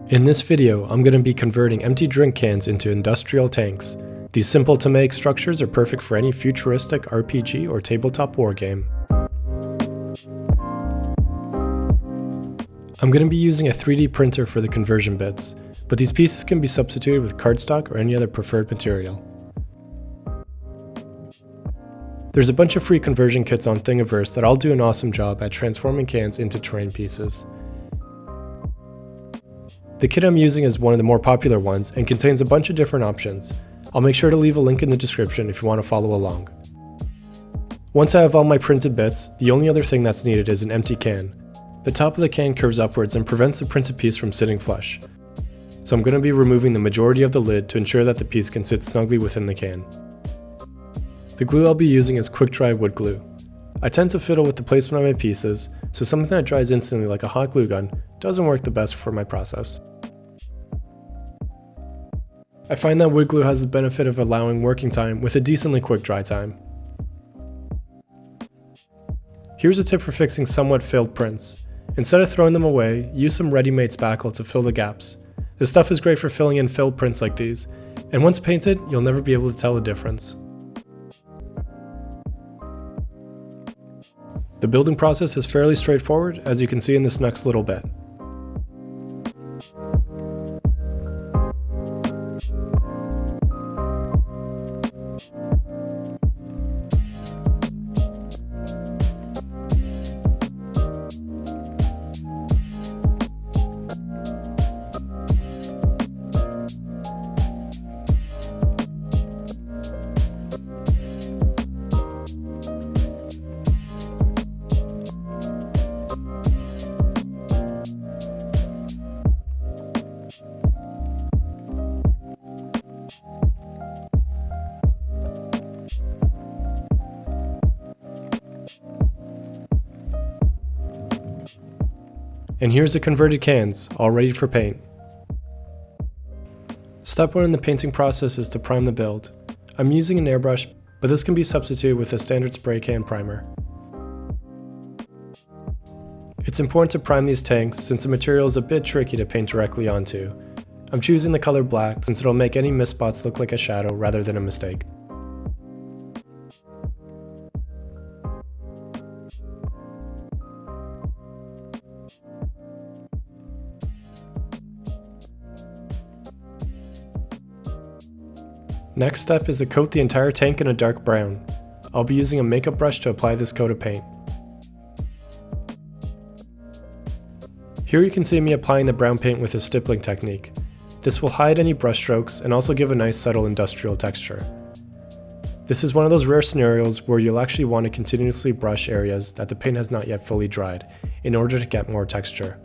In this video, I'm going to be converting empty drink cans into industrial tanks. These simple to make structures are perfect for any futuristic RPG or tabletop wargame. I'm going to be using a 3D printer for the conversion bits, but these pieces can be substituted with cardstock or any other preferred material. There's a bunch of free conversion kits on Thingiverse that all do an awesome job at transforming cans into terrain pieces. The kit I'm using is one of the more popular ones and contains a bunch of different options. I'll make sure to leave a link in the description if you want to follow along. Once I have all my printed bits, the only other thing that's needed is an empty can. The top of the can curves upwards and prevents the printed piece from sitting flush. So I'm going to be removing the majority of the lid to ensure that the piece can sit snugly within the can. The glue I'll be using is quick-dry wood glue. I tend to fiddle with the placement of my pieces, so something that dries instantly like a hot glue gun doesn't work the best for my process. I find that wood glue has the benefit of allowing working time with a decently quick dry time. Here's a tip for fixing somewhat failed prints. Instead of throwing them away, use some ready-made spackle to fill the gaps. This stuff is great for filling in failed prints like these, and once painted, you'll never be able to tell the difference. The building process is fairly straightforward, as you can see in this next little bit. And here's the converted cans, all ready for paint. Step 1 in the painting process is to prime the build. I'm using an airbrush, but this can be substituted with a standard spray can primer. It's important to prime these tanks since the material is a bit tricky to paint directly onto. I'm choosing the color black since it'll make any missed spots look like a shadow rather than a mistake. Next step is to coat the entire tank in a dark brown. I'll be using a makeup brush to apply this coat of paint. Here you can see me applying the brown paint with a stippling technique. This will hide any brush strokes and also give a nice subtle industrial texture. This is one of those rare scenarios where you'll actually want to continuously brush areas that the paint has not yet fully dried in order to get more texture.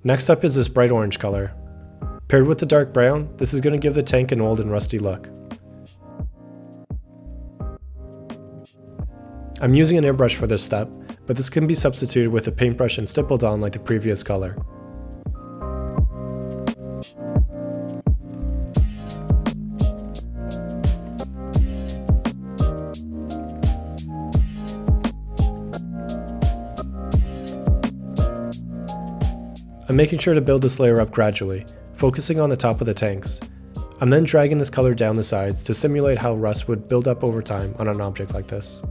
Next up is this bright orange color. Paired with the dark brown, this is going to give the tank an old and rusty look. I'm using an airbrush for this step, but this can be substituted with a paintbrush and stippled on like the previous color. I'm making sure to build this layer up gradually, focusing on the top of the tanks. I'm then dragging this color down the sides to simulate how rust would build up over time on an object like this.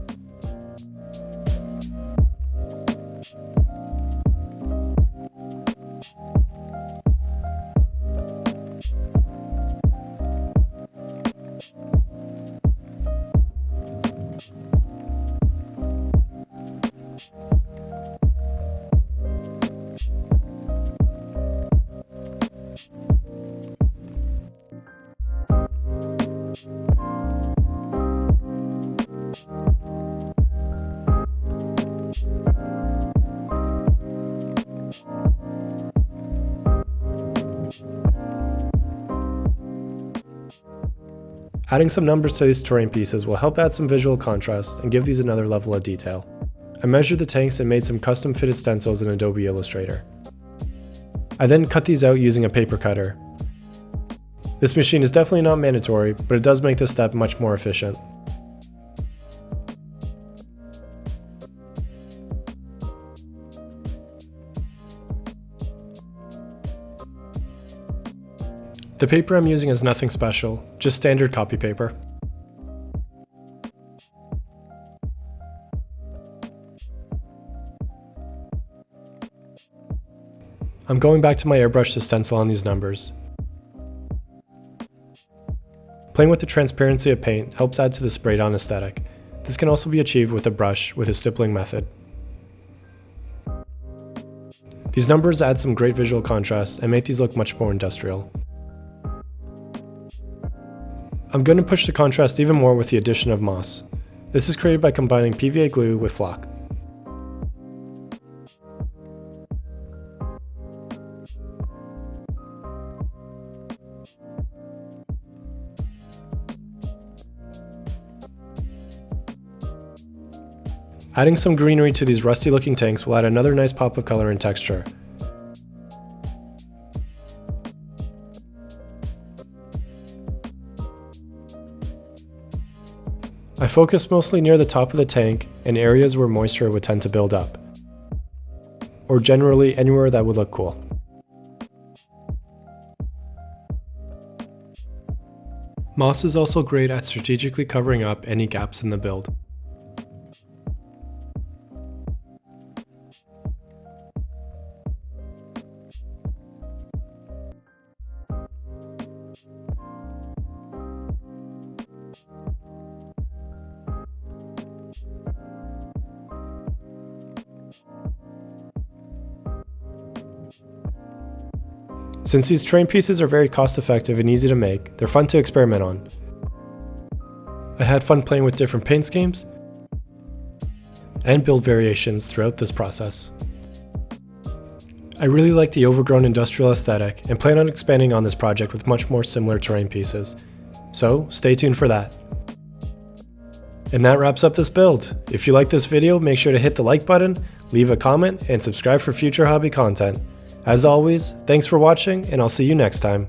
Adding some numbers to these terrain pieces will help add some visual contrast and give these another level of detail. I measured the tanks and made some custom fitted stencils in Adobe Illustrator. I then cut these out using a paper cutter. This machine is definitely not mandatory, but it does make this step much more efficient. The paper I'm using is nothing special, just standard copy paper. I'm going back to my airbrush to stencil on these numbers. Playing with the transparency of paint helps add to the sprayed on aesthetic. This can also be achieved with a brush with a stippling method. These numbers add some great visual contrast and make these look much more industrial. I'm going to push the contrast even more with the addition of moss. This is created by combining PVA glue with flock. Adding some greenery to these rusty looking tanks will add another nice pop of color and texture. I focused mostly near the top of the tank and areas where moisture would tend to build up, or generally anywhere that would look cool. Moss is also great at strategically covering up any gaps in the build. Since these terrain pieces are very cost effective and easy to make, they're fun to experiment on. I had fun playing with different paint schemes and build variations throughout this process. I really like the overgrown industrial aesthetic and plan on expanding on this project with much more similar terrain pieces, so stay tuned for that. And that wraps up this build. If you like this video, make sure to hit the like button, leave a comment, and subscribe for future hobby content. As always, thanks for watching, and I'll see you next time.